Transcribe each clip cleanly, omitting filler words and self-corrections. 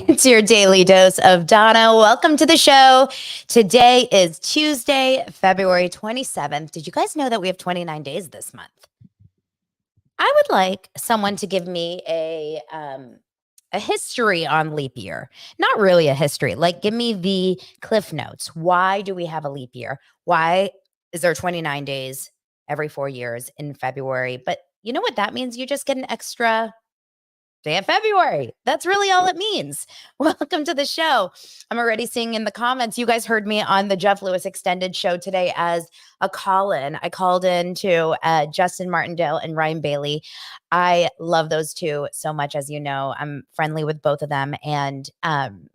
It's your daily dose of Donna. Welcome to the show. Today is Tuesday, February 27th. Did you guys know that we have 29 days this month? I would like someone to give me a history on leap year. Not really a history. Like give me the cliff notes. Why do we have a leap year? Why is there 29 days every 4 years in February? But you know what that means? You just get an extra day of February. That's really all it means. Welcome to the show. I'm already seeing in the comments, you guys heard me on the Jeff Lewis extended show today as a call-in. I called in to Justin Martindale and Ryan Bailey. I love those two so much, as you know. I'm friendly with both of them. And I'm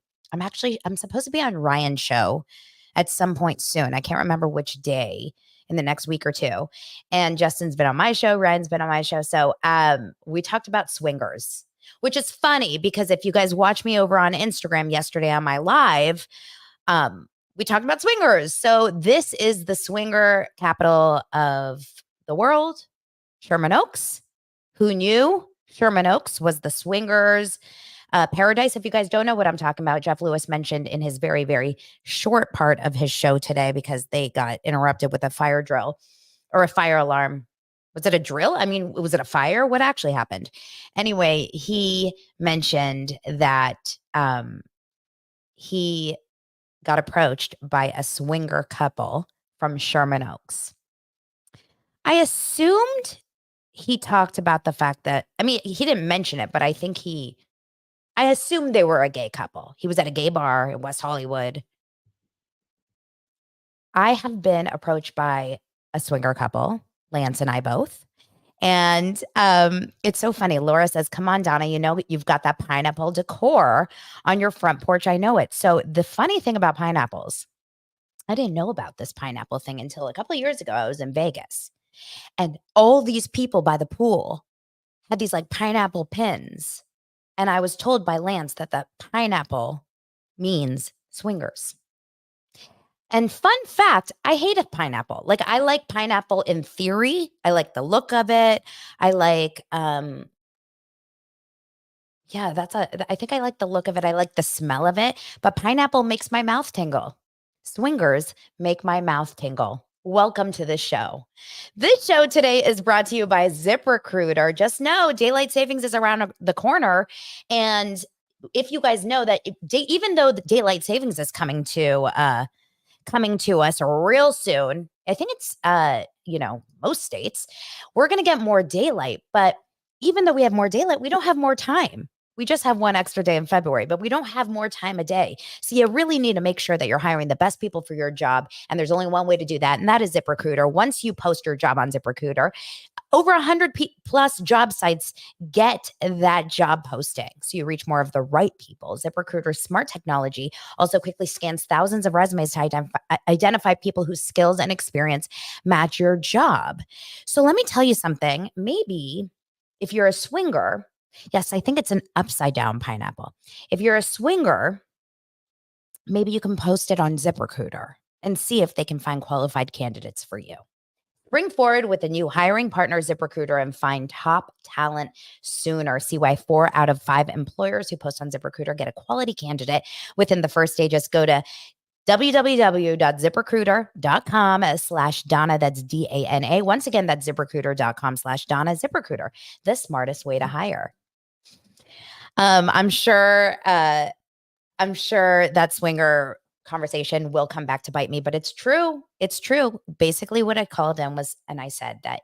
supposed to be on Ryan's show at some point soon. I can't remember which day in the next week or two. And Justin's been on my show. Ryan's been on my show. So we talked about swingers, which is funny because if you guys watch me over on Instagram yesterday on my live, we talked about swingers. So this is the swinger capital of the world, Sherman Oaks. Who knew Sherman Oaks was the swingers paradise? If you guys don't know what I'm talking about, Jeff Lewis mentioned in his very, very short part of his show today because they got interrupted with a fire drill or a fire alarm. Was it a drill? I mean, was it a fire? What actually happened? Anyway, he mentioned that he got approached by a swinger couple from Sherman Oaks. I assumed he talked about the fact that, I mean, he didn't mention it, but I assumed they were a gay couple. He was at a gay bar in West Hollywood. I have been approached by a swinger couple, Lance and I both. And it's so funny. Laura says, come on, Donna, you know, you've got that pineapple decor on your front porch. I know it. So the funny thing about pineapples, I didn't know about this pineapple thing until a couple of years ago. I was in Vegas and all these people by the pool had these like pineapple pins. And I was told by Lance that the pineapple means swingers. And fun fact, I hate a pineapple. Like I like pineapple in theory. I like the look of it. I like I think I like the look of it. I like the smell of it, but pineapple makes my mouth tingle. Swingers make my mouth tingle. Welcome to the show. This show today is brought to you by ZipRecruiter. Just know daylight savings is around the corner. And if you guys know that even though the daylight savings is coming to us real soon. I think it's most states. We're going to get more daylight, but even though we have more daylight, we don't have more time. We just have one extra day in February, but we don't have more time a day. So you really need to make sure that you're hiring the best people for your job. And there's only one way to do that, and that is ZipRecruiter. Once you post your job on ZipRecruiter, over 100 plus job sites get that job posting. So you reach more of the right people. ZipRecruiter's smart technology also quickly scans thousands of resumes to identify people whose skills and experience match your job. So let me tell you something. Maybe if you're a swinger, yes, I think it's an upside down pineapple. If you're a swinger, maybe you can post it on ZipRecruiter and see if they can find qualified candidates for you. Bring forward with a new hiring partner, ZipRecruiter, and find top talent sooner. See why 4 out of 5 employers who post on ZipRecruiter get a quality candidate within the first day. Just go to www.ziprecruiter.com/Donna. That's DANA. Once again, that's ziprecruiter.com/Donna. ZipRecruiter, the smartest way to hire. I'm sure that swinger conversation will come back to bite me, but it's true. It's true. Basically what I called him was, and I said that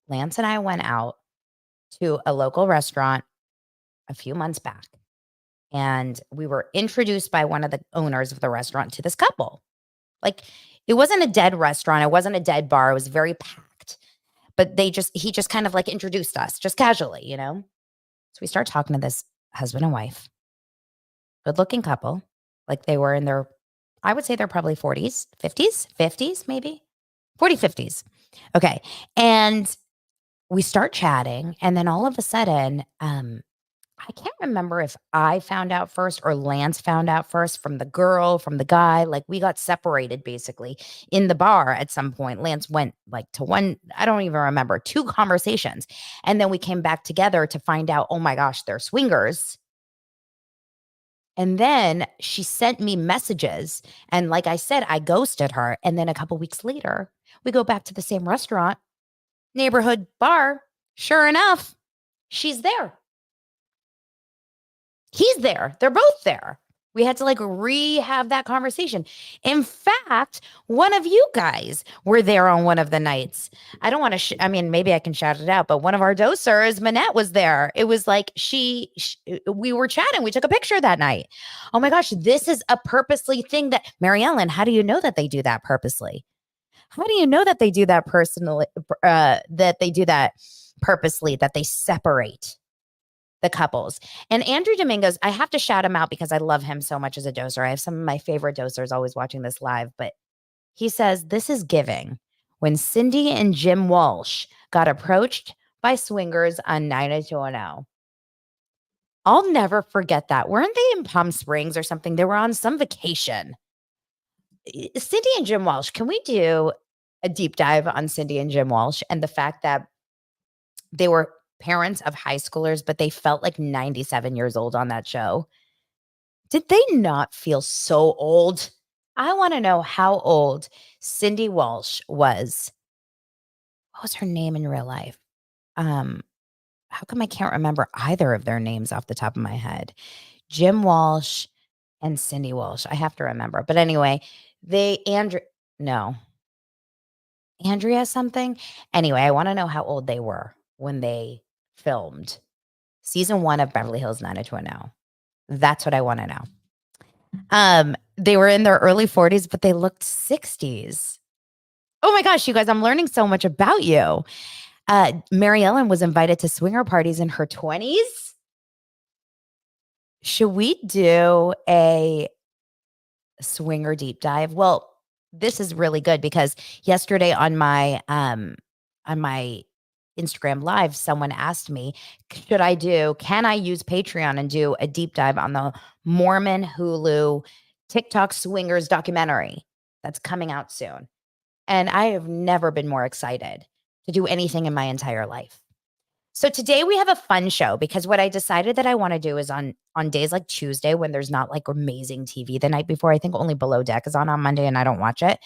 Lance and I went out to a local restaurant a few months back, and we were introduced by one of the owners of the restaurant to this couple. Like it wasn't a dead restaurant. It wasn't a dead bar. It was very packed, but he just kind of like introduced us just casually, you know? So we start talking to this husband and wife, good looking couple. Like they were in their, I would say they're probably 40s, 50s, maybe 40, 50s. Okay. And we start chatting. And then all of a sudden, I can't remember if I found out first or Lance found out first from the girl, from the guy. Like we got separated basically in the bar at some point. Lance went like to one, I don't even remember, 2 conversations. And then we came back together to find out, oh my gosh, they're swingers. And then she sent me messages. And like I said, I ghosted her. And then a couple weeks later, we go back to the same restaurant, neighborhood bar. Sure enough, she's there. He's there. They're both there. We had to like have that conversation. In fact, one of you guys were there on one of the nights. I don't want to, I mean, maybe I can shout it out, but one of our dosers, Manette, was there. It was like we were chatting. We took a picture that night. Oh my gosh, this is a purposely thing that, Mary Ellen, how do you know that they do that purposely? How do you know that they do that personally, that they do that purposely, that they separate the couples? And Andrew Domingos, I have to shout him out because I love him so much as a doser. I have some of my favorite dosers always watching this live, but he says, this is giving. When Cindy and Jim Walsh got approached by swingers on 90210. I'll never forget that. Weren't they in Palm Springs or something? They were on some vacation. Cindy and Jim Walsh, can we do a deep dive on Cindy and Jim Walsh and the fact that they were parents of high schoolers, but they felt like 97 years old on that show? Did they not feel so old? I want to know how old Cindy Walsh was. What was her name in real life? How come I can't remember either of their names off the top of my head? Jim Walsh and Cindy Walsh. I have to remember. But anyway, Andrea something. Anyway, I want to know how old they were when they filmed season 1 of Beverly Hills 90210. That's what I want to know. They were in their early 40s, but they looked 60s. Oh my gosh, you guys, I'm learning so much about you. Mary Ellen was invited to swinger parties in her 20s. Should we do a swinger deep dive? Well, this is really good because yesterday on my Instagram live, someone asked me, can I use Patreon and do a deep dive on the Mormon Hulu TikTok swingers documentary that's coming out soon? And I have never been more excited to do anything in my entire life. So today we have a fun show because what I decided that I want to do is on days like Tuesday when there's not like amazing TV the night before. I think only Below Deck is on Monday and I don't watch it.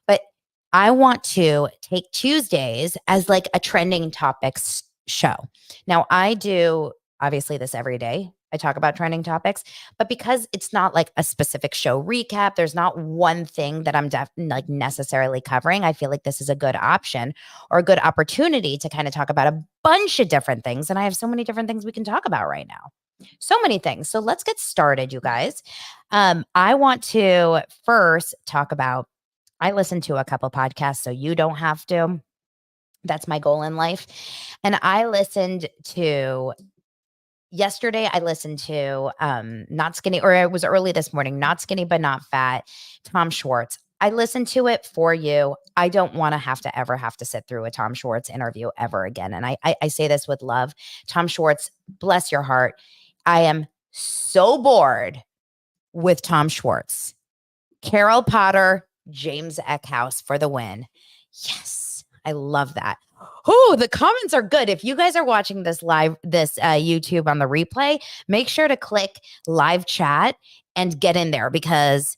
But I want to take Tuesdays as like a trending topics show. Now I do obviously this every day. I talk about trending topics, but because it's not like a specific show recap, there's not one thing that I'm like necessarily covering. I feel like this is a good option or a good opportunity to kind of talk about a bunch of different things. And I have so many different things we can talk about right now. So many things. So let's get started, you guys. I want to first talk about, I listen to a couple podcasts, so you don't have to. That's my goal in life. And yesterday I listened to Not Skinny, or it was early this morning, Not Skinny But Not Fat, Tom Schwartz. I listened to it for you. I don't want to ever have to sit through a Tom Schwartz interview ever again. And I say this with love. Tom Schwartz, bless your heart. I am so bored with Tom Schwartz. Carol Potter, James Eckhouse for the win. Yes, I love that. Oh, the comments are good. If you guys are watching this live, YouTube on the replay, make sure to click live chat and get in there because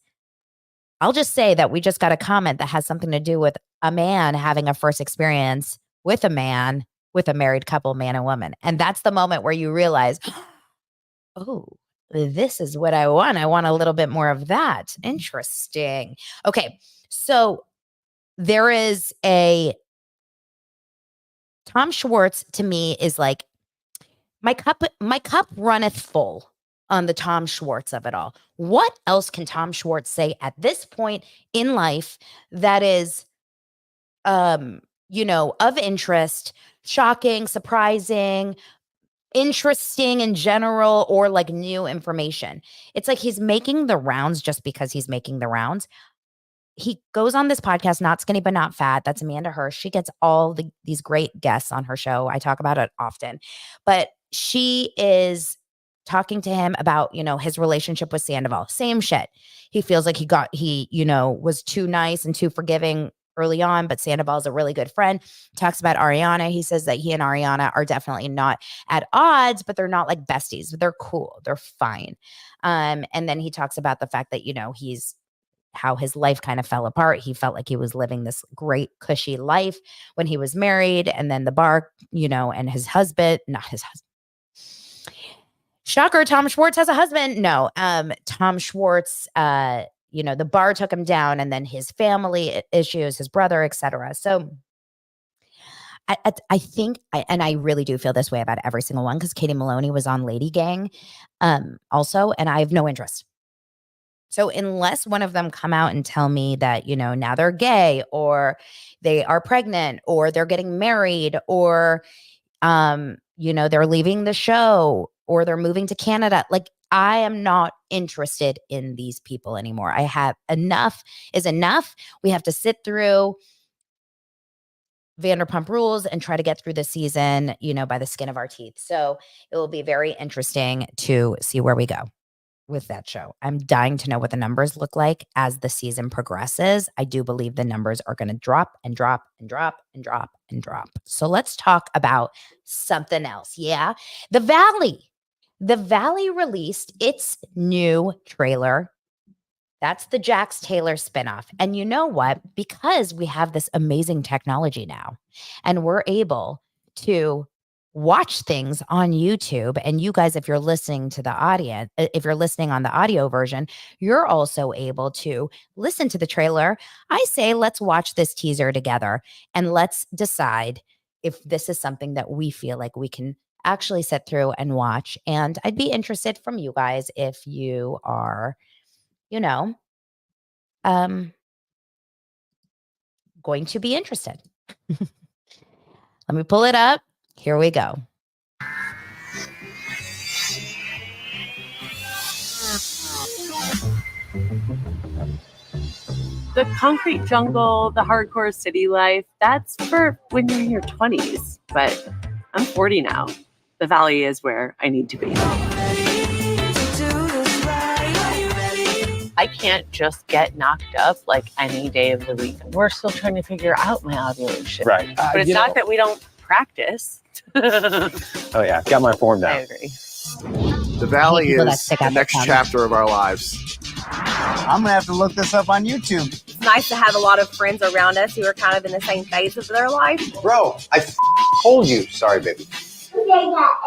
I'll just say that we just got a comment that has something to do with a man having a first experience with a man, with a married couple, man and woman. And that's the moment where you realize, oh, this is what I want. I want a little bit more of that. Interesting. Okay. So there is Tom Schwartz to me is like my cup runneth full on the Tom Schwartz of it all. What else can Tom Schwartz say at this point in life that is of interest, shocking, surprising, interesting in general, or like new information? It's like he's making the rounds just because he's making the rounds. He goes on this podcast, Not Skinny But Not Fat. That's Amanda Hirsch. She gets all these great guests on her show. I talk about it often. But she is talking to him about, his relationship with Sandoval. Same shit. He feels like he was too nice and too forgiving early on, but Sandoval is a really good friend. Talks about Ariana. He says that he and Ariana are definitely not at odds, but they're not like besties. They're cool. They're fine. And then he talks about the fact that, how his life kind of fell apart. He felt like he was living this great cushy life when he was married, and then the bar, and his husband, not his husband. Shocker, Tom Schwartz has a husband. No, Tom Schwartz, the bar took him down, and then his family issues, his brother, etc. So I think, and I really do feel this way about every single one, because Katie Maloney was on Lady Gang also, and I have no interest. So unless one of them come out and tell me that, now they're gay, or they are pregnant, or they're getting married, or, they're leaving the show, or they're moving to Canada, like, I am not interested in these people anymore. I have enough is enough. We have to sit through Vanderpump Rules and try to get through the season, by the skin of our teeth. So it will be very interesting to see where we go with that show. I'm dying to know what the numbers look like as the season progresses. I do believe the numbers are going to drop and drop and drop and drop and drop. So let's talk about something else. Yeah. The Valley. The Valley released its new trailer. That's the Jax Taylor spinoff. And you know what? Because we have this amazing technology now, and we're able to watch things on YouTube. And you guys, if you're listening to the audience, if you're listening on the audio version, you're also able to listen to the trailer. I say, let's watch this teaser together and let's decide if this is something that we feel like we can actually sit through and watch. And I'd be interested from you guys if you are, going to be interested. Let me pull it up. Here we go. The concrete jungle, the hardcore city life, that's for when you're in your 20s. But I'm 40 now. The Valley is where I need to be. I can't just get knocked up like any day of the week. We're still trying to figure out my ovulation. Right. But it's not that we don't practice. Oh, yeah. Got my form down. I agree. The Valley is the next chapter of our lives. I'm going to have to look this up on YouTube. It's nice to have a lot of friends around us who are kind of in the same phase of their life. Bro, I told you. Sorry, baby.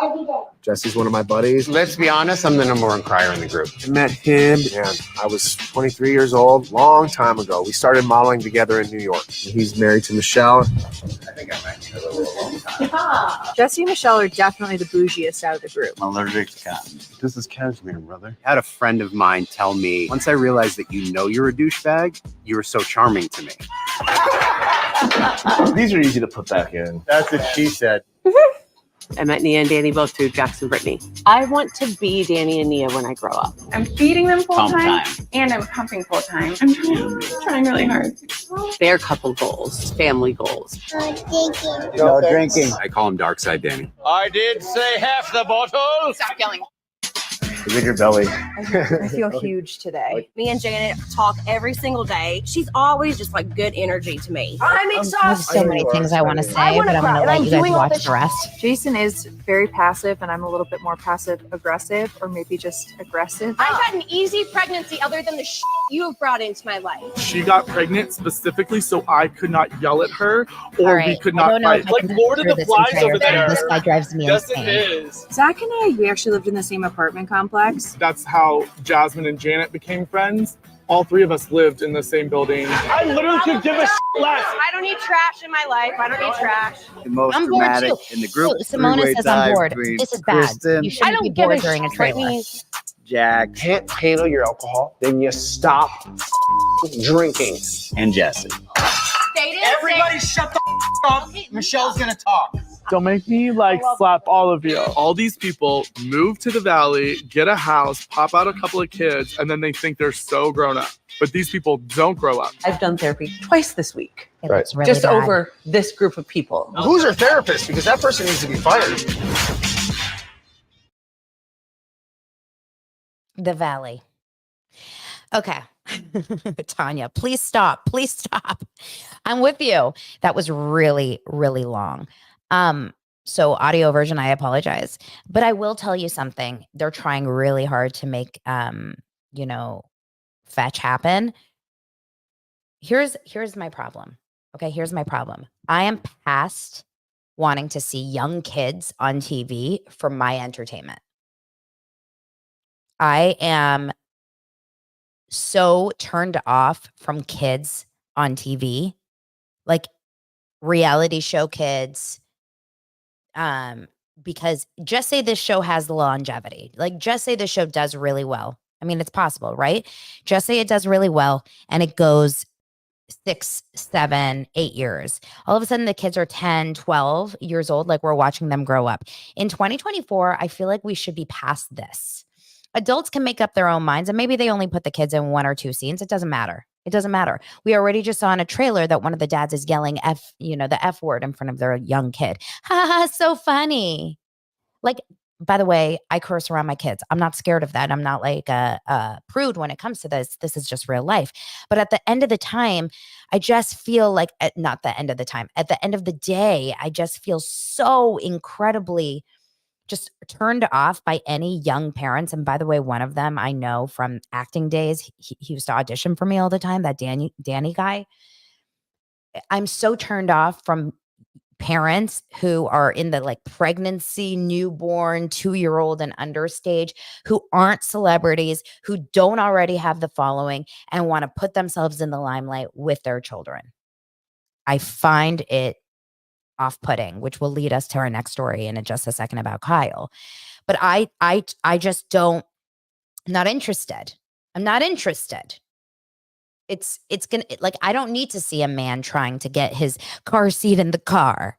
Every day. Jesse's one of my buddies. Let's be honest, I'm the number one crier in the group. I met him, and I was 23 years old, long time ago. We started modeling together in New York. He's married to Michelle. I think I met you a long time. Jesse and Michelle are definitely the bougiest out of the group. I'm allergic to cotton. This is cashmere, brother. I had a friend of mine tell me, once I realized that you're a douchebag, you were so charming to me. These are easy to put back in. That's what she said. I met Nia and Danny both through Jax and Brittany. I want to be Danny and Nia when I grow up. I'm feeding them full time and I'm pumping full time. I'm trying really hard. Their couple goals, family goals. No drinking. I call him Dark Side Danny. I did say half the bottle. Stop yelling. Is it your belly? I feel huge today. Me and Janet talk every single day. She's always just like good energy to me. I'm There's exhausted. so many things I want to say, but I'm going to let you guys watch the rest. Jason is very passive, and I'm a little bit more passive aggressive, or maybe just aggressive. I've had an easy pregnancy other than the you have brought into my life. She got pregnant specifically so I could not yell at her, or Right. we could I not don't know fight. if I Like can Lord of hear the this Flies entire over thing. there. This guy drives me Yes, insane. it is. Zach and I, we actually lived in the same apartment complex. That's how Jasmine and Janet became friends. All three of us lived in the same building. I literally could give a less. I don't need trash in my life. I don't need trash. The most I'm bored dramatic too. in the group. Simona three-way says I'm tie bored. between This is bad. Kristen, You shouldn't be bored during a trailer. Brittany. Jax, Can't handle your alcohol, then you stop drinking. and Jesse. Everybody shut the up. Michelle's gonna talk. Don't make me slap all of you. All these people move to the Valley, get a house, pop out a couple of kids, and then they think they're so grown up. But these people don't grow up. I've done therapy twice this week. It looks really Just bad. over this group of people. Who's her therapist? Because that person needs to be fired. The Valley. Okay. Tanya, please stop. Please stop. I'm with you. That was really, really long. So audio version, I apologize. But I will tell you something. They're trying really hard to make you know, fetch happen. Here's my problem. Okay, here's my problem. I am past wanting to see young kids on TV for my entertainment. I am so turned off from kids on TV, like reality show kids. Because just say this show has the longevity, like just say the show does really well. I mean, it's possible, right? Just say it does really well and it goes 6, 7, 8 years. All of a sudden the kids are 10, 12 years old, like we're watching them grow up. In 2024, I feel like we should be past this. Adults can make up their own minds, and maybe they only put the kids in 1 or 2 scenes. It doesn't matter. It doesn't matter. We already just saw in a trailer that one of the dads is yelling the F word in front of their young kid. Ha ha, so funny. Like, by the way, I curse around my kids. I'm not scared of that. I'm not like a prude when it comes to this. This is just real life. But at the end of the time, I just feel like, not the end of the time, at the end of the day, I just feel so incredibly just turned off by any young parents. And by the way, one of them I know from acting days, he used to audition for me all the time, that Danny guy. I'm so turned off from parents who are in the like pregnancy, newborn, 2-year-old and under stage, who aren't celebrities, who don't already have the following and want to put themselves in the limelight with their children. I find it off-putting, which will lead us to our next story in just a second about Kyle. But I just not interested. I'm not interested. It's gonna, like, I don't need to see a man trying to get his car seat in the car.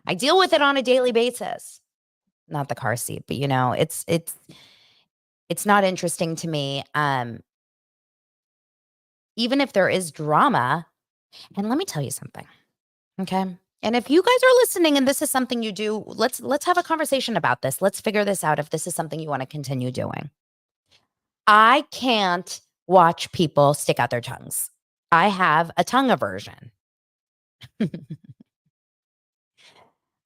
I deal with it on a daily basis. Not the car seat, but it's not interesting to me. Even if there is drama, and let me tell you something. Okay. And if you guys are listening and this is something you do, let's have a conversation about this. Let's figure this out if this is something you want to continue doing. I can't watch people stick out their tongues. I have a tongue aversion.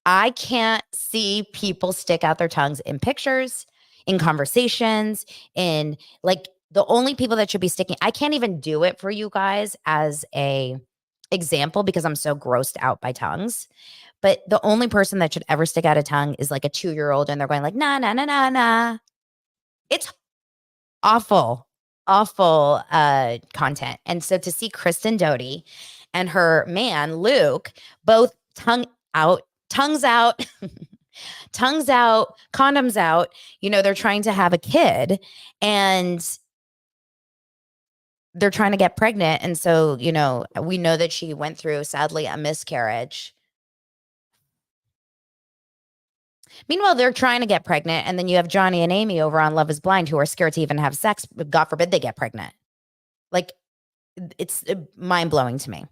I can't see people stick out their tongues in pictures, in conversations, in like the only people that should be sticking. I can't even do it for you guys as a example because I'm so grossed out by tongues. But the only person that should ever stick out a tongue is like a 2-year-old and they're going like, nah, nah, nah, nah, nah. It's awful content. And so to see Kristen Doty and her man, Luke, both tongues out, condoms out, they're trying to have a kid and they're trying to get pregnant. And so, we know that she went through, sadly, a miscarriage. Meanwhile, they're trying to get pregnant. And then you have Johnny and Amy over on Love is Blind who are scared to even have sex. God forbid they get pregnant. Like, it's mind-blowing to me.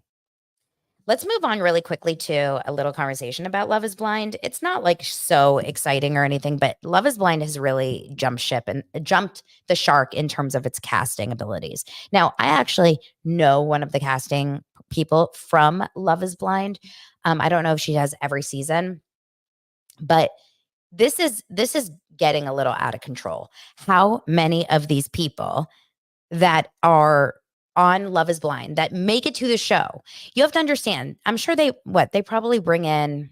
Let's move on really quickly to a little conversation about Love is Blind. It's not like so exciting or anything, but Love is Blind has really jumped ship and jumped the shark in terms of its casting abilities. Now, I actually know one of the casting people from Love is Blind. I don't know if she has every season, but this is getting a little out of control. How many of these people that are on Love is Blind that make it to the show, you have to understand, I'm sure they probably bring in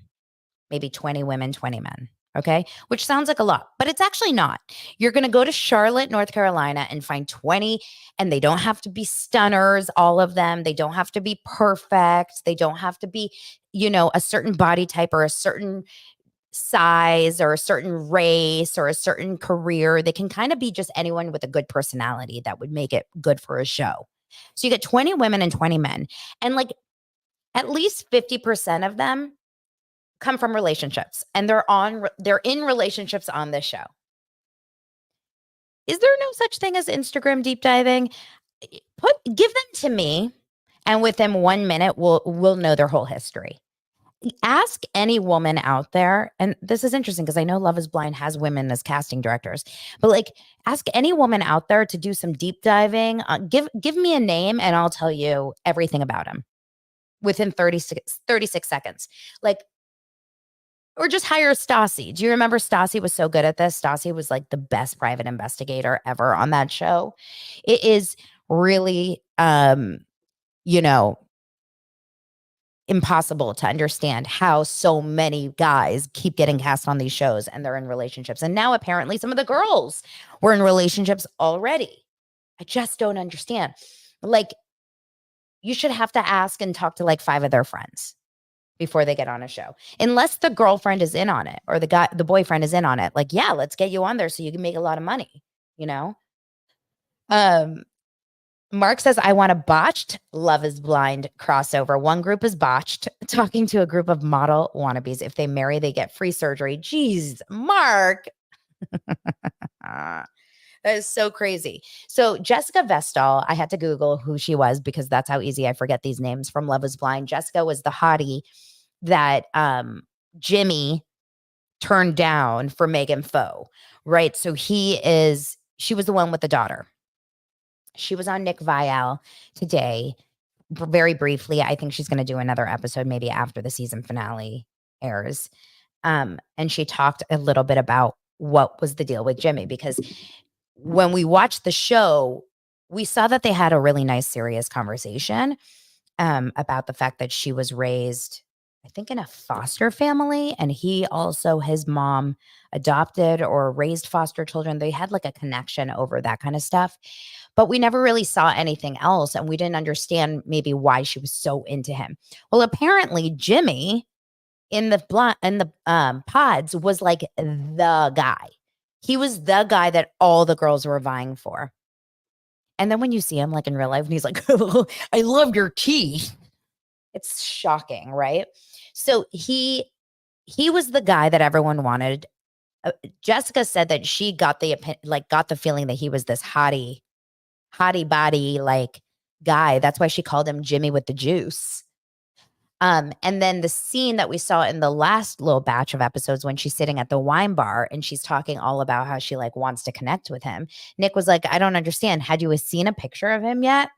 maybe 20 women, 20 men. Okay. Which sounds like a lot, but it's actually not. You're going to go to Charlotte, North Carolina and find 20, and they don't have to be stunners, all of them. They don't have to be perfect. They don't have to be, a certain body type or a certain size or a certain race or a certain career. They can kind of be just anyone with a good personality that would make it good for a show. So you get 20 women and 20 men, and like at least 50% of them come from relationships, and they're in relationships on this show. Is there no such thing as Instagram deep diving? Give them to me, and within 1 minute, we'll know their whole history. ask any woman out there, and this is interesting because I know Love is Blind has women as casting directors, but like ask any woman out there to do some deep diving. Give me a name and I'll tell you everything about him within 36 seconds. Like, or just hire Stassi. Do you remember Stassi was so good at this? Stassi was like the best private investigator ever on that show. It is really, you know, impossible to understand how so many guys keep getting cast on these shows and they're in relationships. And now apparently some of the girls were in relationships already. I just don't understand. Like, you should have to ask and talk to like 5 of their friends before they get on a show. Unless the girlfriend is in on it or the boyfriend is in on it. Like, yeah, let's get you on there so you can make a lot of money, you know? Mark says, I want a botched Love is Blind crossover. One group is botched, talking to a group of model wannabes. If they marry, they get free surgery. Jeez, Mark. That is so crazy. So Jessica Vestal, I had to Google who she was because that's how easy I forget these names from Love is Blind. Jessica was the hottie that Jimmy turned down for Megan Foe, right? So she was the one with the daughter. She was on Nick Viall today, very briefly. I think she's going to do another episode maybe after the season finale airs. And she talked a little bit about what was the deal with Jimmy, because when we watched the show, we saw that they had a really nice, serious conversation about the fact that she was raised, I think, in a foster family, and he also, his mom adopted or raised foster children. They had like a connection over that kind of stuff, but we never really saw anything else, and we didn't understand maybe why she was so into him. Well, apparently Jimmy in the pods was like the guy. He was the guy that all the girls were vying for. And then when you see him like in real life and he's like, oh, I love your teeth. It's shocking, right? So he was the guy that everyone wanted. Jessica said that she got the feeling that he was this hottie body like guy. That's why she called him Jimmy with the juice. And then the scene that we saw in the last little batch of episodes when she's sitting at the wine bar and she's talking all about how she like wants to connect with him. Nick was like, I don't understand. Had you seen a picture of him yet?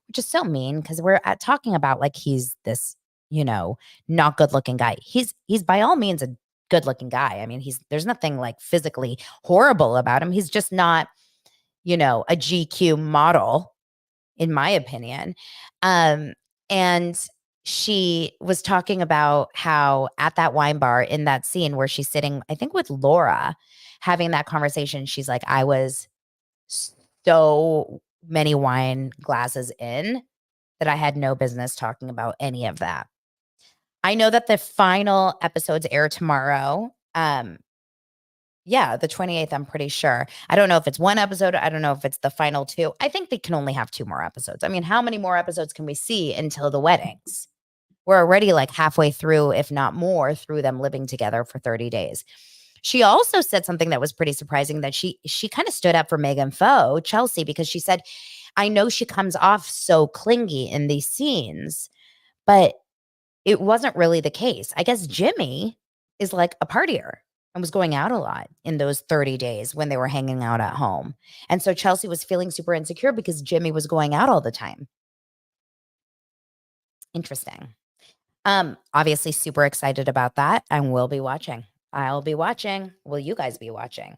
Which is so mean because we're talking about like he's this, you know, not good looking guy. He's by all means a good looking guy. I mean, there's nothing like physically horrible about him. He's just not, you know, a GQ model, in my opinion. And she was talking about how at that wine bar in that scene where she's sitting, I think with Laura, having that conversation, she's like, I was so many wine glasses in that I had no business talking about any of that. I know that the final episodes air tomorrow. Yeah, the 28th, I'm pretty sure. I don't know if it's one episode. I don't know if it's the final 2. I think they can only have 2 more episodes. I mean, how many more episodes can we see until the weddings? We're already like halfway through, if not more, through them living together for 30 days. She also said something that was pretty surprising, that she kind of stood up for Megan Foe, Chelsea, because she said, I know she comes off so clingy in these scenes, but it wasn't really the case. I guess Jimmy is like a partier and was going out a lot in those 30 days when they were hanging out at home. And so Chelsea was feeling super insecure because Jimmy was going out all the time. Interesting. Obviously super excited about that, and we'll be watching. I'll be watching. Will you guys be watching?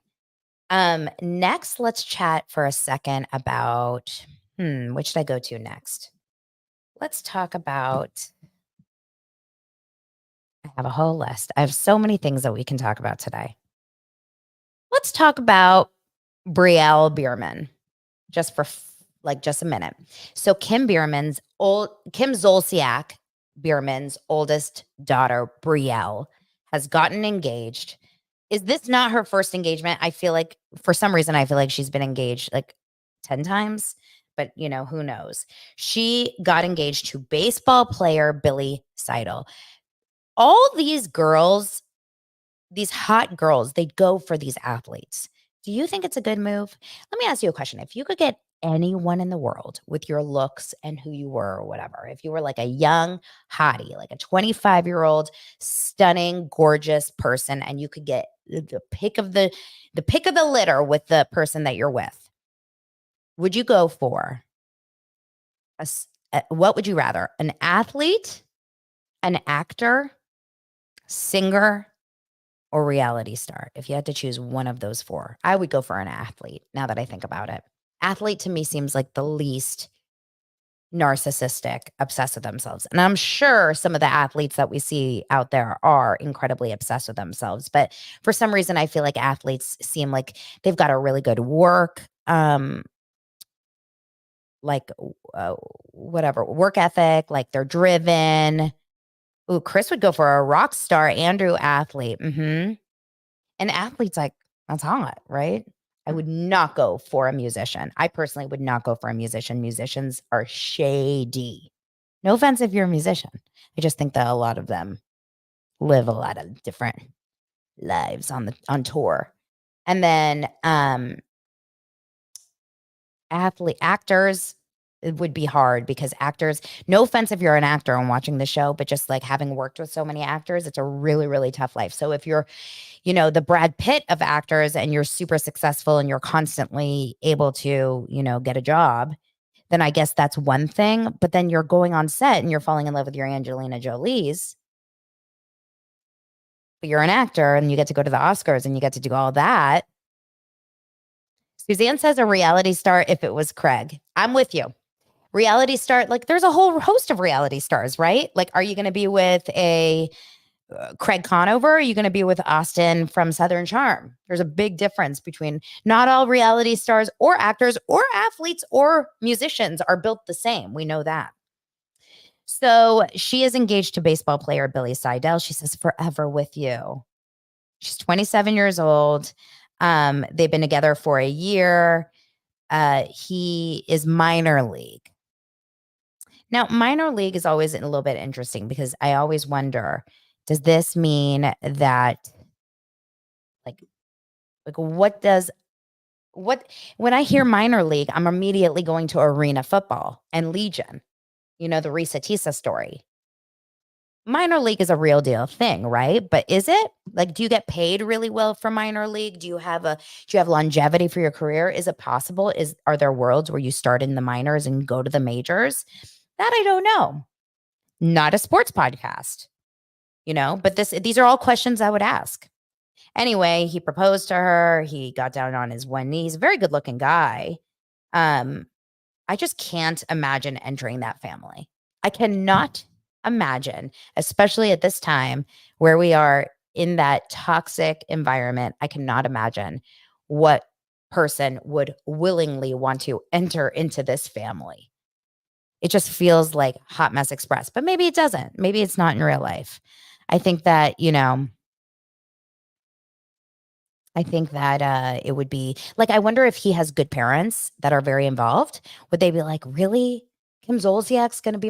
Next, let's chat for a second about, which should I go to next? Let's talk about, I have a whole list. I have so many things that we can talk about today. Let's talk about Brielle Biermann just for just a minute. So Kim Zolciak Biermann's oldest daughter, Brielle, has gotten engaged. Is this not her first engagement? I feel like for some reason, I feel like she's been engaged like 10 times, but you know, who knows? She got engaged to baseball player Billy Seidel. All these girls, these hot girls, they go for these athletes. Do you think it's a good move? Let me ask you a question. If you could get anyone in the world with your looks and who you were or whatever. If you were like a young hottie, like a 25-year-old, stunning, gorgeous person, and you could get the pick of the litter with the person that you're with, would you go for what would you rather? An athlete, an actor, singer, or reality star? If you had to choose one of those four, I would go for an athlete now that I think about it. Athlete to me seems like the least narcissistic, obsessed with themselves. And I'm sure some of the athletes that we see out there are incredibly obsessed with themselves. But for some reason, I feel like athletes seem like they've got a really good work ethic, like they're driven. Ooh, Chris would go for a rock star, Andrew athlete. And athletes, like, that's hot, right? I would not go for a musician. I personally would not go for a musician. Musicians are shady. No offense if you're a musician. I just think that a lot of them live a lot of different lives on tour. And then actors, it would be hard because actors, no offense if you're an actor and watching the show, but just like having worked with so many actors, it's a really, really tough life. So if you're, the Brad Pitt of actors and you're super successful and you're constantly able to, get a job, then I guess that's one thing. But then you're going on set and you're falling in love with your Angelina Jolie's. But you're an actor and you get to go to the Oscars and you get to do all that. Suzanne says a reality star if it was Craig. I'm with you. Reality star, like there's a whole host of reality stars, right? Like, are you going to be with a Craig Conover? Or are you going to be with Austin from Southern Charm? There's a big difference between not all reality stars or actors or athletes or musicians are built the same. We know that. So she is engaged to baseball player Billy Seidel. She says, forever with you. She's 27 years old. They've been together for a year. He is minor league. Now, minor league is always a little bit interesting because I always wonder, does this mean that when I hear minor league, I'm immediately going to arena football and Legion, the Risa Tisa story. Minor league is a real deal thing, right? But is it? Like, do you get paid really well for minor league? Do you have longevity for your career? Is it possible? Are there worlds where you start in the minors and go to the majors? That I don't know. Not a sports podcast, but these are all questions I would ask. Anyway, he proposed to her. He got down on his one knee. He's a very good looking guy. I just can't imagine entering that family. I cannot imagine, especially at this time where we are in that toxic environment. I cannot imagine what person would willingly want to enter into this family. It just feels like Hot Mess Express, but maybe it doesn't. Maybe it's not in real life. I think that, it would be like, I wonder if he has good parents that are very involved. Would they be like, really? Kim Zolciak's going to be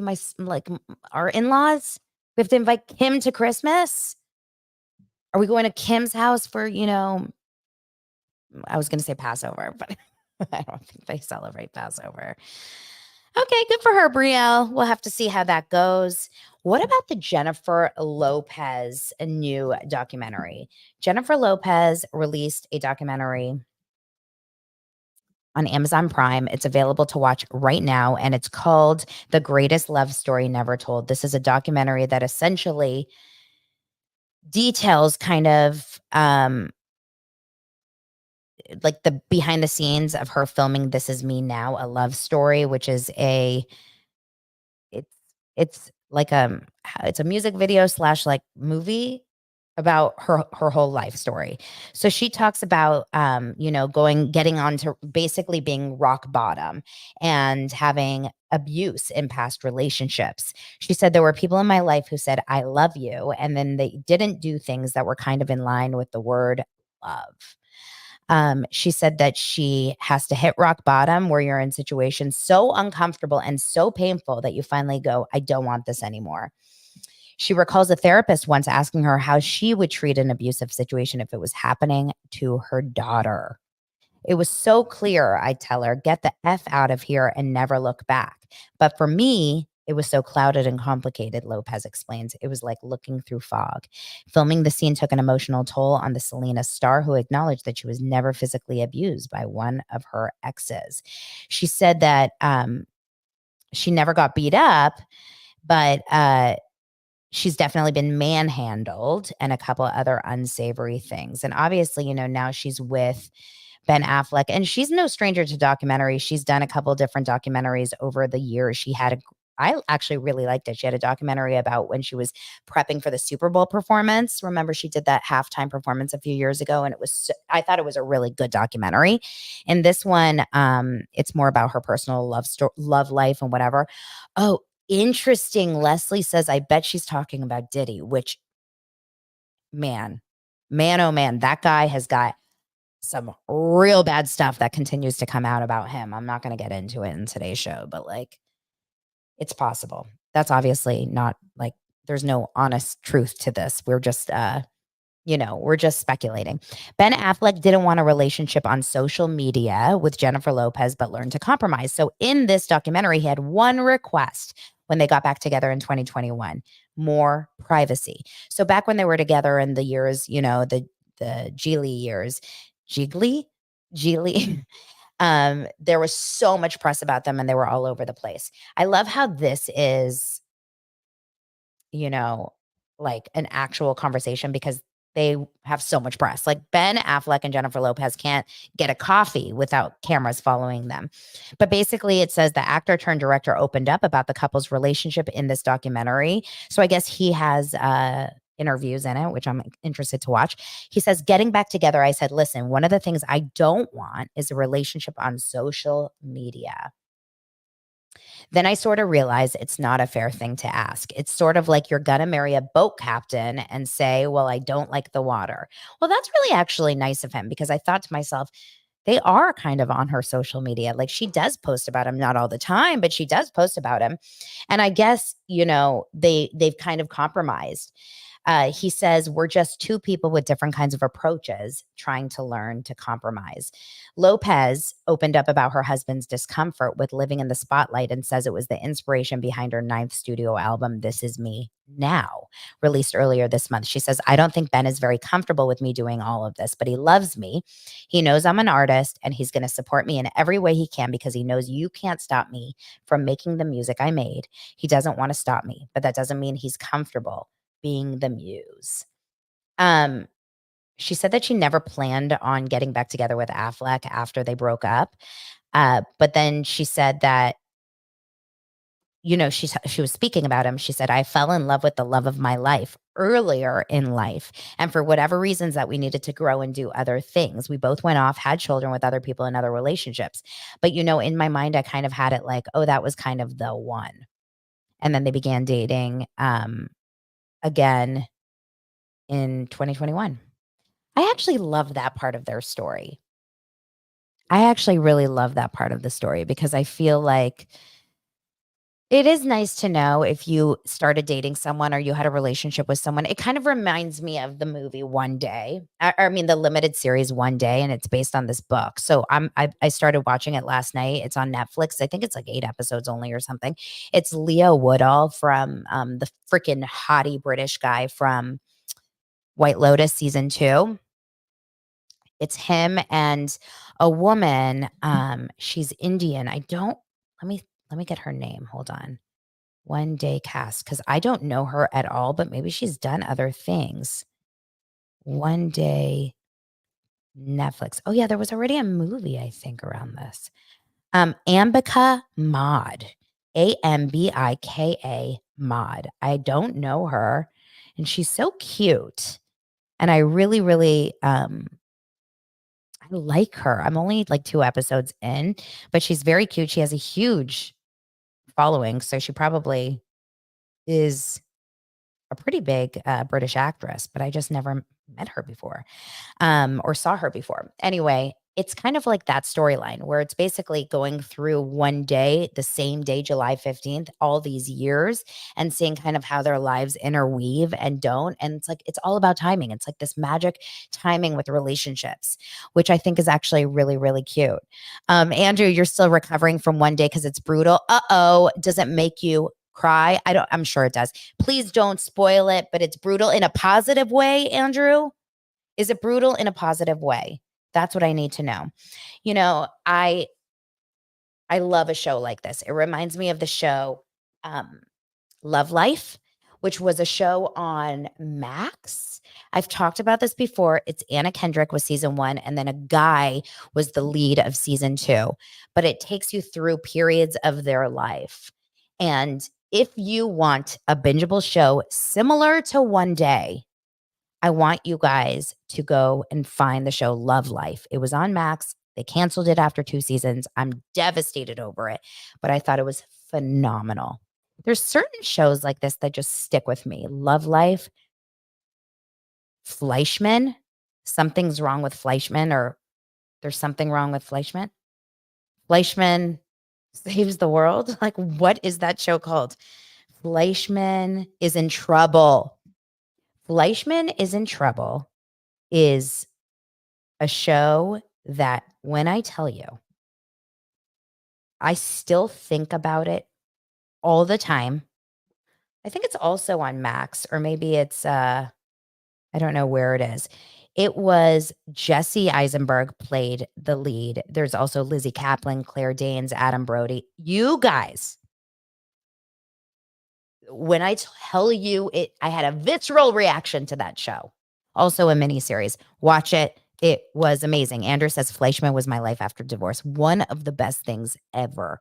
our in-laws? We have to invite Kim to Christmas? Are we going to Kim's house for, I was going to say Passover, but I don't think they celebrate Passover. Okay, good for her, Brielle. We'll have to see how that goes. What about the Jennifer Lopez new documentary? Jennifer Lopez released a documentary on Amazon Prime. It's available to watch right now, and it's called The Greatest Love Story Never Told. This is a documentary that essentially details kind of like the behind the scenes of her filming This Is Me Now, a love story, which is it's a music video / like movie about her whole life story. So she talks about, getting on to basically being rock bottom and having abuse in past relationships. She said, there were people in my life who said, I love you. And then they didn't do things that were kind of in line with the word love. She said that she has to hit rock bottom where you're in situations so uncomfortable and so painful that you finally go, I don't want this anymore. She recalls a therapist once asking her how she would treat an abusive situation if it was happening to her daughter. It was so clear, I tell her, get the F out of here and never look back. But for me, it was so clouded and complicated, Lopez explains. It was like looking through fog. Filming the scene took an emotional toll on the Selena star, who acknowledged that she was never physically abused by one of her exes. She said that she never got beat up, but she's definitely been manhandled and a couple of other unsavory things. And obviously, now she's with Ben Affleck, and she's no stranger to documentaries. She's done a couple different documentaries over the years. I actually really liked it. She had a documentary about when she was prepping for the Super Bowl performance. Remember, she did that halftime performance a few years ago, and I thought it was a really good documentary. And this one, it's more about her personal love life and whatever. Oh, interesting. Leslie says, I bet she's talking about Diddy, which, man, oh man, that guy has got some real bad stuff that continues to come out about him. I'm not going to get into it in today's show, but it's possible. That's obviously not there's no honest truth to this. We're just, we're just speculating. Ben Affleck didn't want a relationship on social media with Jennifer Lopez, but learned to compromise. So in this documentary, he had one request when they got back together in 2021, more privacy. So back when they were together in the years, the Geely years, Geely, there was so much press about them and they were all over the place. I love how this is, an actual conversation because they have so much press. Like Ben Affleck and Jennifer Lopez can't get a coffee without cameras following them. But basically it says the actor turned director opened up about the couple's relationship in this documentary. So I guess he has interviews in it, which I'm interested to watch. He says, getting back together, I said, listen, one of the things I don't want is a relationship on social media. Then I sort of realized it's not a fair thing to ask. It's sort of like you're going to marry a boat captain and say, well, I don't like the water. Well, that's really actually nice of him, because I thought to myself, they are kind of on her social media. Like she does post about him, not all the time, but she does post about him. And I guess, they've kind of compromised. He says, we're just two people with different kinds of approaches trying to learn to compromise. Lopez opened up about her husband's discomfort with living in the spotlight and says it was the inspiration behind her 9th studio album, This Is Me Now, released earlier this month. She says, I don't think Ben is very comfortable with me doing all of this, but he loves me. He knows I'm an artist and he's going to support me in every way he can because he knows you can't stop me from making the music I made. He doesn't want to stop me, but that doesn't mean he's comfortable being the muse. She said that she never planned on getting back together with Affleck after they broke up. But then she said that, she was speaking about him. She said, I fell in love with the love of my life earlier in life. And for whatever reasons that we needed to grow and do other things, we both went off, had children with other people in other relationships. But, in my mind, I kind of had it like, oh, that was kind of the one. And then they began dating again in 2021. I actually love that part of their story. I actually really love that part of the story because I feel like it is nice to know if you started dating someone or you had a relationship with someone. It kind of reminds me of the movie One Day. I mean, the limited series One Day, and it's based on this book. So I started watching it last night. It's on Netflix. I think it's like 8 episodes only or something. It's Leo Woodall from the freaking hottie British guy from White Lotus season 2. It's him and a woman. She's Indian. Let me get her name. Hold on. One Day Cast, because I don't know her at all, but maybe she's done other things. One Day Netflix. Oh yeah, there was already a movie, I think, around this. Ambika Mod. Ambika Mod. I don't know her, and she's so cute. And I really, really I like her. I'm only like 2 episodes in, but she's very cute. She has a huge following, so she probably is a pretty big British actress, but I just never met her before or saw her before. Anyway, it's kind of like that storyline where it's basically going through one day, the same day, July 15th, all these years, and seeing kind of how their lives interweave and don't. And it's like, it's all about timing. It's like this magic timing with relationships, which I think is actually really, really cute. Andrew, you're still recovering from one day because it's brutal. Uh-oh. Does it make you cry? I'm sure it does. Please don't spoil it, but it's brutal in a positive way, Andrew. Is it brutal in a positive way? That's what I need to know. You know, I love a show like this. It reminds me of the show Love Life, which was a show on Max. I've talked about this before. It's Anna Kendrick was season 1, and then a guy was the lead of season 2. But it takes you through periods of their life. And if you want a bingeable show similar to One Day, I want you guys to go and find the show Love Life. It was on Max. They canceled it after 2 seasons. I'm devastated over it, but I thought it was phenomenal. There's certain shows like this that just stick with me. Love Life, Fleischman. Something's wrong with Fleischman, or there's something wrong with Fleischman. Fleischman saves the world. Like, what is that show called? Fleischman is in trouble. Fleischman is in trouble is a show that, when I tell you, I still think about it all the time. I think it's also on Max, or maybe it's I don't know where it is. It was Jesse Eisenberg played the lead. There's also Lizzie Kaplan, Claire Danes, Adam Brody. You guys, when I tell you it, I had a visceral reaction to that show. Also a miniseries. Watch it. It was amazing. Andrew says Fleischman was my life after divorce. One of the best things ever.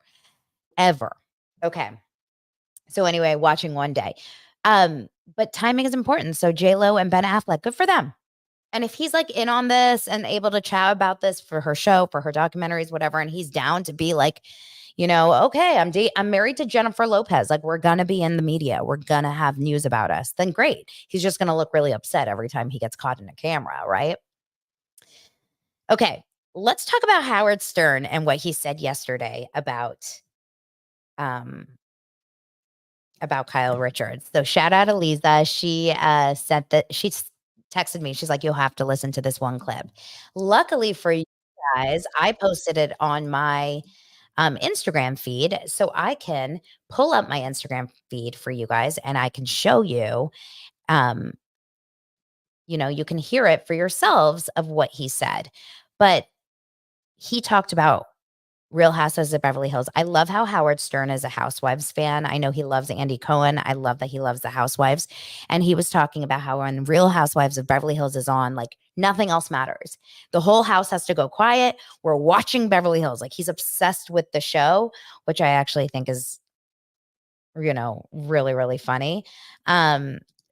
Okay. So anyway, watching One Day. But timing is important. So JLO and Ben Affleck, good for them. And if he's like in on this and able to chat about this for her show, for her documentaries, whatever, and he's down to be like, you know, okay, I'm married to Jennifer Lopez. Like, we're going to be in the media. We're going to have news about us. Then great. He's just going to look really upset every time he gets caught in a camera, right? Okay, let's talk about Howard Stern and what he said yesterday about Kyle Richards. So shout out to Lisa. She said that she texted me. She's like, you'll have to listen to this one clip. Luckily for you guys, I posted it on my Instagram feed, so I can pull up my Instagram feed for you guys and I can show you, you know, you can hear it for yourselves of what he said. But he talked about Real Housewives of Beverly Hills. I love how Howard Stern is a Housewives fan. I know he loves Andy Cohen. I love that he loves the Housewives. And he was talking about how when Real Housewives of Beverly Hills is on, like, nothing else matters. The whole house has to go quiet. We're watching Beverly Hills. Like, he's obsessed with the show, which I actually think is, you know, really, really funny.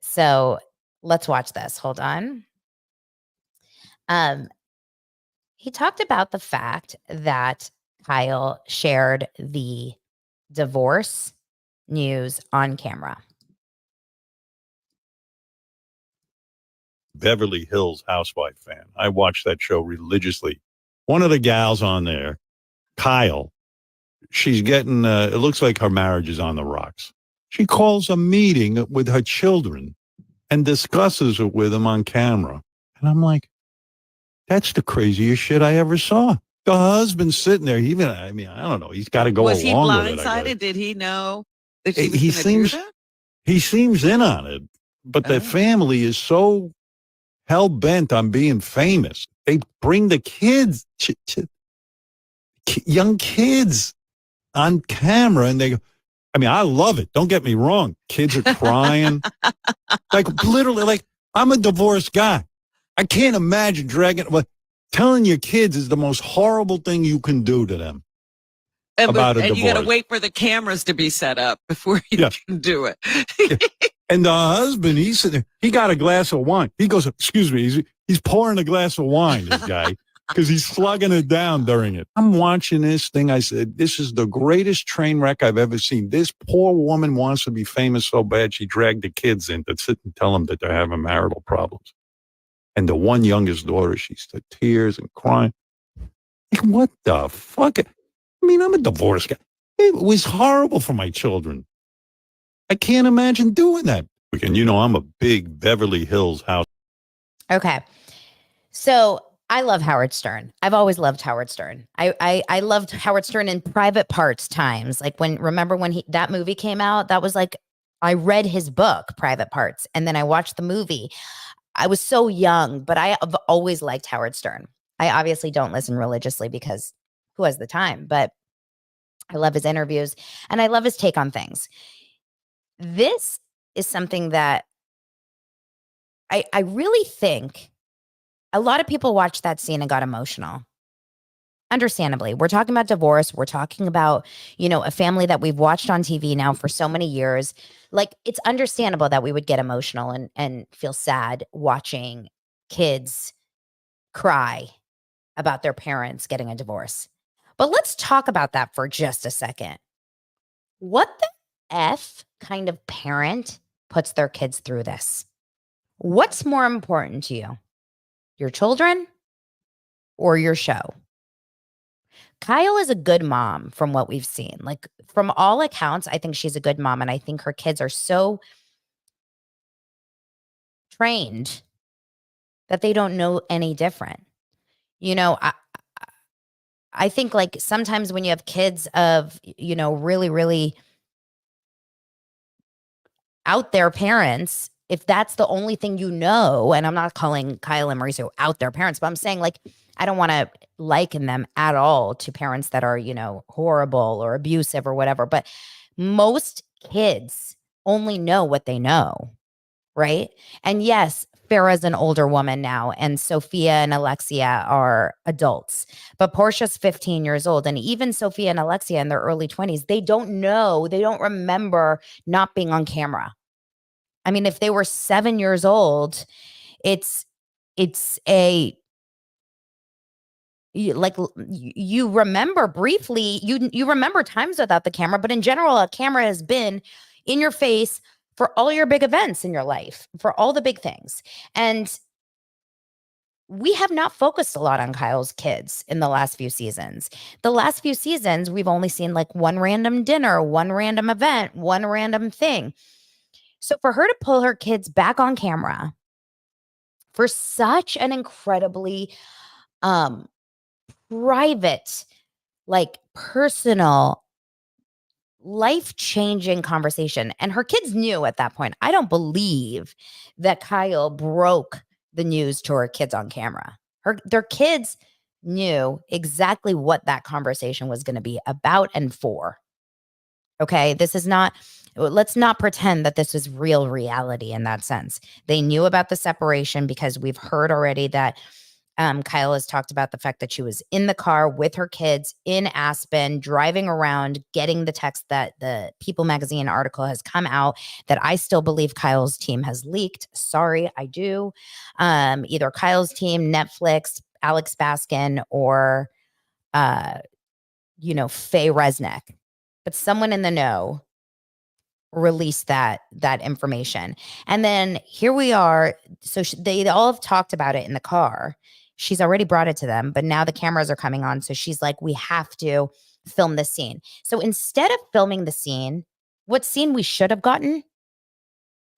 So let's watch this. Hold on. He talked about the fact that Kyle shared the divorce news on camera. Beverly Hills Housewife fan. I watch that show religiously. One of the gals on there, Kyle, she's getting, it looks like her marriage is on the rocks. She calls a meeting with her children and discusses it with them on camera. And I'm like, that's the craziest shit I ever saw. The husband's sitting there. Even, I mean, I don't know. He's got to go along with it. Was he blindsided? Did he know that she was he gonna seems do that? he seems in on it, but the family is so hell bent on being famous. They bring the kids, young kids, on camera, and they go. I mean, I love it. Don't get me wrong. Kids are crying, like literally. Like, I'm a divorced guy. I can't imagine dragging. Telling your kids is the most horrible thing you can do to them about a divorce. And you got to wait for the cameras to be set up before you can do it. And the husband, he's sitting there. He got a glass of wine. He goes, excuse me, he's pouring a glass of wine, this guy, because he's slugging it down during it. I'm watching this thing. I said, this is the greatest train wreck I've ever seen. This poor woman wants to be famous so bad she dragged the kids in to sit and tell them that they're having marital problems. And the one youngest daughter, she's to tears and crying. Like, what the fuck? I mean, I'm a divorce guy. It was horrible for my children. I can't imagine doing that. And I'm a big Beverly Hills house. Okay. So I love Howard Stern. I've always loved Howard Stern. I loved Howard Stern in Private Parts times. Like remember when that movie came out? That was like, I read his book, Private Parts, and then I watched the movie. I was so young, but I've always liked Howard Stern. I obviously don't listen religiously because who has the time? But I love his interviews and I love his take on things. This is something that I really think a lot of people watched that scene and got emotional. Understandably, we're talking about divorce. We're talking about, a family that we've watched on TV now for so many years. Like, it's understandable that we would get emotional and feel sad watching kids cry about their parents getting a divorce. But let's talk about that for just a second. What the F kind of parent puts their kids through this? What's more important to you? Your children or your show? Kyle is a good mom from what we've seen. Like, from all accounts, I think she's a good mom. And I think her kids are so trained that they don't know any different. I think like sometimes when you have kids of, really, really out there parents, if that's the only thing and I'm not calling Kyle and Mauricio out their parents, but I'm saying like, I don't want to liken them at all to parents that are, horrible or abusive or whatever. But most kids only know what they know, right? And yes, Farrah's an older woman now, and Sophia and Alexia are adults. But Portia's 15 years old. And even Sophia and Alexia in their early 20s, they don't remember not being on camera. I mean, if they were 7 years old, it's you remember briefly, you remember times without the camera, but in general, a camera has been in your face for all your big events in your life, for all the big things. And we have not focused a lot on Kyle's kids in the last few seasons. The last few seasons, we've only seen like one random dinner, one random event, one random thing. So for her to pull her kids back on camera for such an incredibly private, like personal, life-changing conversation. And her kids knew at that point. I don't believe that Kyle broke the news to her kids on camera. Their kids knew exactly what that conversation was going to be about and for. Okay, let's not pretend that this is real reality in that sense. They knew about the separation because we've heard already that Kyle has talked about the fact that she was in the car with her kids in Aspen, driving around, getting the text that the People magazine article has come out that I still believe Kyle's team has leaked. Sorry, I do. Either Kyle's team, Netflix, Alex Baskin, or, Faye Resnick. But someone in the know released that information. And then here we are. So they all have talked about it in the car. She's already brought it to them, but now the cameras are coming on. So she's like, we have to film this scene. So instead of filming the scene, what scene we should have gotten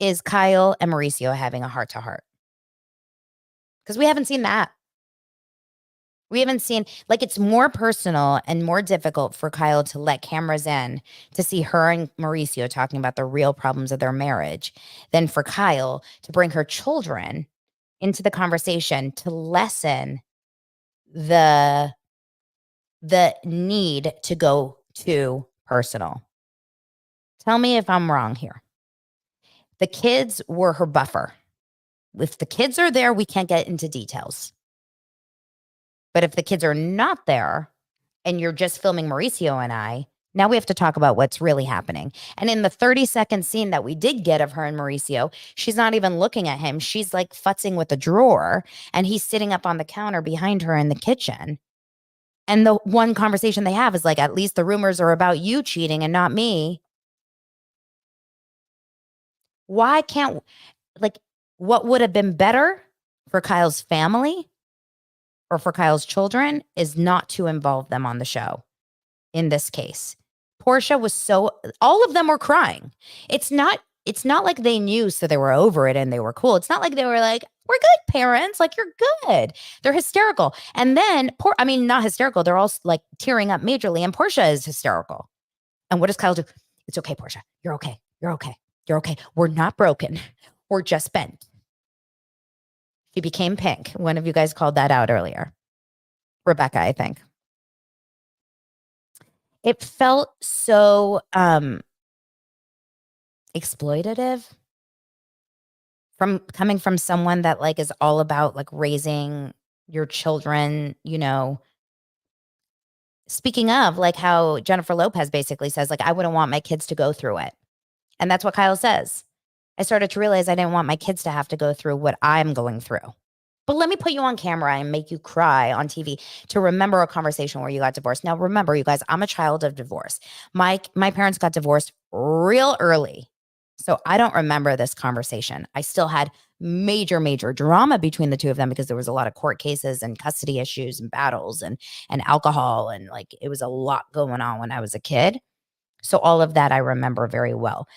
is Kyle and Mauricio having a heart-to-heart. Because we haven't seen that. We haven't seen, like, it's more personal and more difficult for Kyle to let cameras in to see her and Mauricio talking about the real problems of their marriage than for Kyle to bring her children into the conversation to lessen the need to go too personal. Tell me if I'm wrong here. The kids were her buffer. If the kids are there, we can't get into details. But if the kids are not there and you're just filming Mauricio and I, now we have to talk about what's really happening. And in the 30-second scene that we did get of her and Mauricio, she's not even looking at him. She's like futzing with a drawer and he's sitting up on the counter behind her in the kitchen. And the one conversation they have is like, at least the rumors are about you cheating and not me. Why can't, like, what would have been better for Kyle's family or for Kyle's children is not to involve them on the show. In this case, Portia was all of them were crying. It's not like they knew, so they were over it and they were cool. It's not like they were like, we're good parents. Like, you're good. They're hysterical. And then not hysterical. They're all like tearing up majorly. And Portia is hysterical. And what does Kyle do? It's okay, Portia. You're okay. You're okay. You're okay. We're not broken. We're just bent. She became pink. One of you guys called that out earlier. Rebecca, I think. It felt so exploitative coming from someone that like is all about like raising your children, you know. Speaking of, like how Jennifer Lopez basically says, like, I wouldn't want my kids to go through it. And that's what Kyle says. I started to realize I didn't want my kids to have to go through what I'm going through. But let me put you on camera and make you cry on TV to remember a conversation where you got divorced. Now, remember, you guys, I'm a child of divorce. My parents got divorced real early. So I don't remember this conversation. I still had major, major drama between the two of them because there was a lot of court cases and custody issues and battles and alcohol. And like, it was a lot going on when I was a kid. So all of that I remember very well.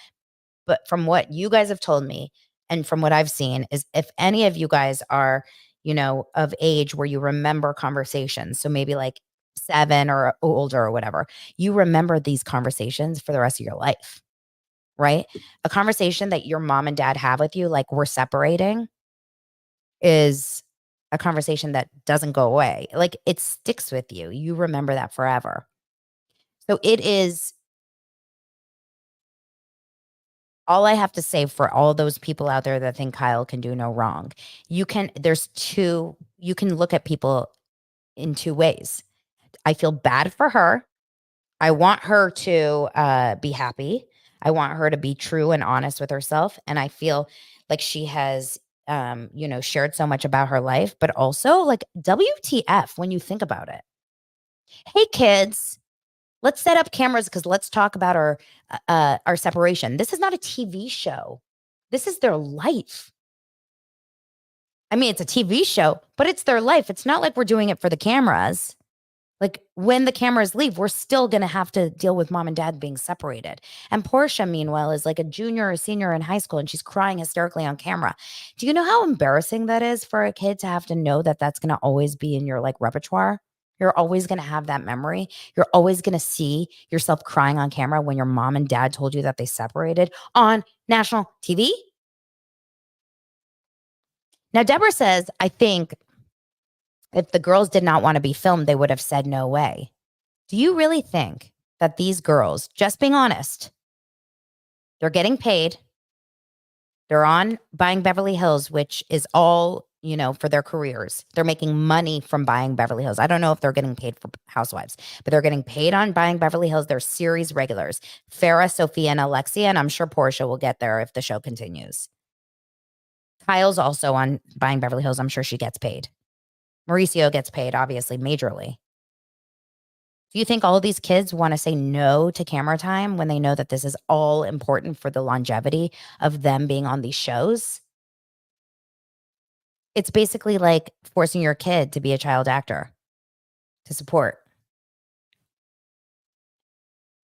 But from what you guys have told me, and from what I've seen, is if any of you guys are, you know, of age where you remember conversations, so maybe like 7 or older or whatever, you remember these conversations for the rest of your life, right? A conversation that your mom and dad have with you, like we're separating, is a conversation that doesn't go away. Like it sticks with you. You remember that forever. So it is. All I have to say for all those people out there that think Kyle can do no wrong, you can look at people in 2 ways. I feel bad for her. I want her to be happy. I want her to be true and honest with herself. And I feel like she has, shared so much about her life, but also like WTF when you think about it. Hey, kids. Let's set up cameras because let's talk about our separation. This is not a TV show. This is their life. I mean, it's a TV show, but it's their life. It's not like we're doing it for the cameras. Like when the cameras leave, we're still going to have to deal with mom and dad being separated. And Portia, meanwhile, is like a junior or senior in high school and she's crying hysterically on camera. Do you know how embarrassing that is for a kid to have to know that that's going to always be in your like repertoire? You're always going to have that memory. You're always going to see yourself crying on camera when your mom and dad told you that they separated on national TV. Now, Deborah says, I think if the girls did not want to be filmed, they would have said no way. Do you really think that these girls, just being honest, they're getting paid, they're on Buying Beverly Hills, which is all, for their careers. They're making money from Buying Beverly Hills. I don't know if they're getting paid for Housewives, but they're getting paid on Buying Beverly Hills. They're series regulars, Farrah, Sophia, and Alexia, and I'm sure Portia will get there if the show continues. Kyle's also on Buying Beverly Hills. I'm sure she gets paid. Mauricio gets paid, obviously, majorly. Do you think all of these kids want to say no to camera time when they know that this is all important for the longevity of them being on these shows? It's basically like forcing your kid to be a child actor to support.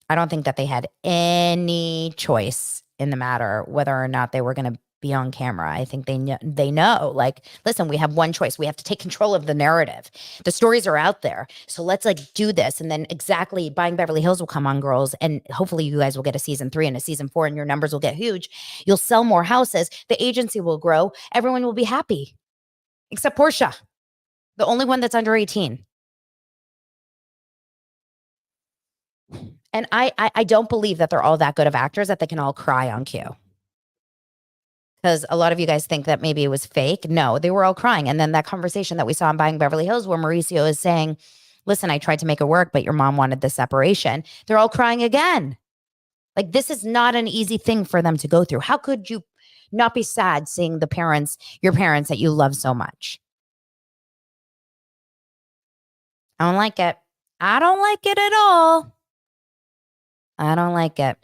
I don't think that they had any choice in the matter whether or not they were going to be on camera. I think they know, like, listen, we have one choice. We have to take control of the narrative. The stories are out there. So let's like do this. And then exactly Buying Beverly Hills will come on, girls. And hopefully you guys will get a season 3 and a season 4 and your numbers will get huge. You'll sell more houses. The agency will grow. Everyone will be happy. Except Portia, the only one that's under 18. And I don't believe that they're all that good of actors that they can all cry on cue. Because a lot of you guys think that maybe it was fake. No, they were all crying. And then that conversation that we saw in Buying Beverly Hills where Mauricio is saying, listen, I tried to make it work, but your mom wanted the separation. They're all crying again. Like, this is not an easy thing for them to go through. How could you not be sad seeing your parents that you love so much? I don't like it. I don't like it at all. I don't like it.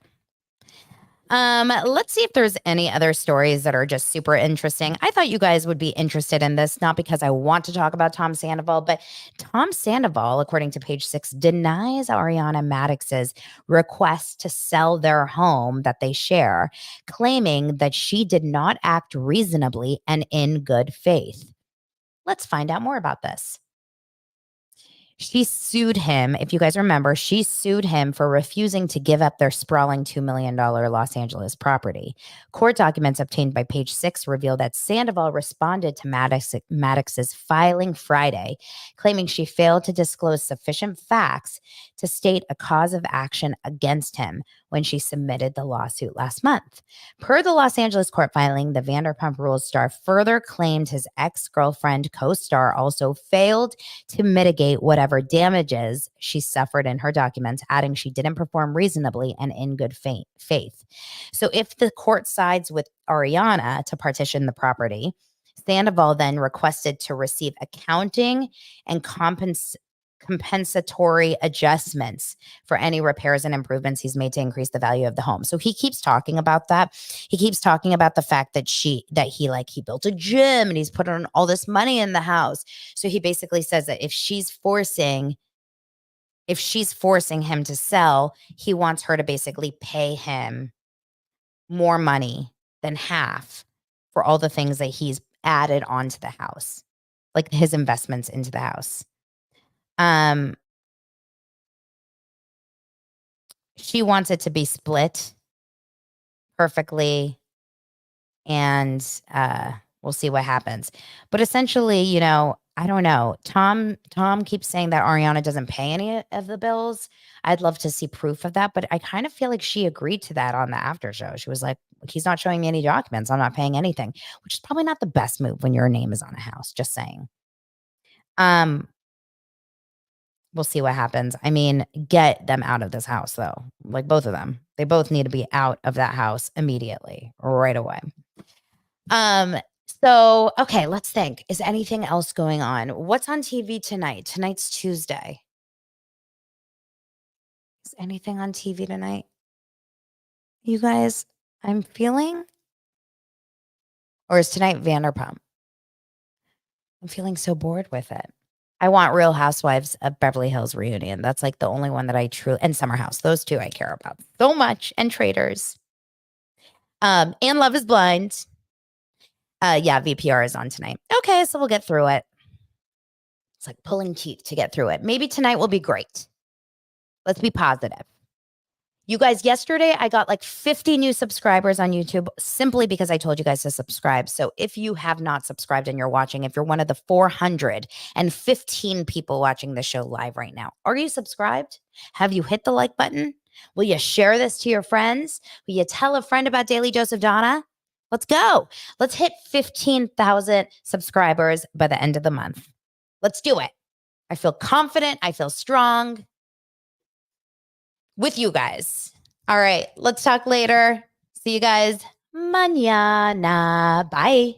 Let's see if there's any other stories that are just super interesting. I thought you guys would be interested in this, not because I want to talk about Tom Sandoval, but Tom Sandoval, according to Page Six, denies Ariana Maddox's request to sell their home that they share, claiming that she did not act reasonably and in good faith. Let's find out more about this. She sued him. If you guys remember, she sued him for refusing to give up their sprawling $2 million Los Angeles property. Court documents obtained by Page Six reveal that Sandoval responded to Maddox's filing Friday, claiming she failed to disclose sufficient facts to state a cause of action against him when she submitted the lawsuit last month. Per the Los Angeles court filing, the Vanderpump Rules star further claimed his ex-girlfriend co-star also failed to mitigate whatever damages she suffered in her documents, adding she didn't perform reasonably and in good faith. So if the court sides with Ariana to partition the property, Sandoval then requested to receive accounting and compensatory adjustments for any repairs and improvements he's made to increase the value of the home. So he keeps talking about that. He keeps talking about the fact that he built a gym and he's put on all this money in the house. So he basically says that if she's forcing him to sell, he wants her to basically pay him more money than half for all the things that he's added onto the house, like his investments into the house. She wants it to be split perfectly, and we'll see what happens. But essentially, I don't know. Tom keeps saying that Ariana doesn't pay any of the bills. I'd love to see proof of that, but I kind of feel like she agreed to that on the after show. She was like, he's not showing me any documents. I'm not paying anything, which is probably not the best move when your name is on a house, just saying. We'll see what happens. I mean, get them out of this house, though. Like both of them. They both need to be out of that house immediately, right away. So, okay, let's think. Is anything else going on? What's on TV tonight? Tonight's Tuesday. Is anything on TV tonight? You guys, I'm feeling? Or is tonight Vanderpump? I'm feeling so bored with it. I want Real Housewives of Beverly Hills reunion. That's like the only one that I truly, and Summer House. Those two I care about so much. And Traitors. And Love is Blind. Yeah, VPR is on tonight. Okay, so we'll get through it. It's like pulling teeth to get through it. Maybe tonight will be great. Let's be positive. You guys, yesterday I got like 50 new subscribers on YouTube simply because I told you guys to subscribe. So if you have not subscribed and you're watching, if you're one of the 415 people watching the show live right now, are you subscribed? Have you hit the like button? Will you share this to your friends? Will you tell a friend about Daily Dose of Donna? Let's go. Let's hit 15,000 subscribers by the end of the month. Let's do it. I feel confident. I feel strong with you guys. All right, let's talk later. See you guys mañana. Bye.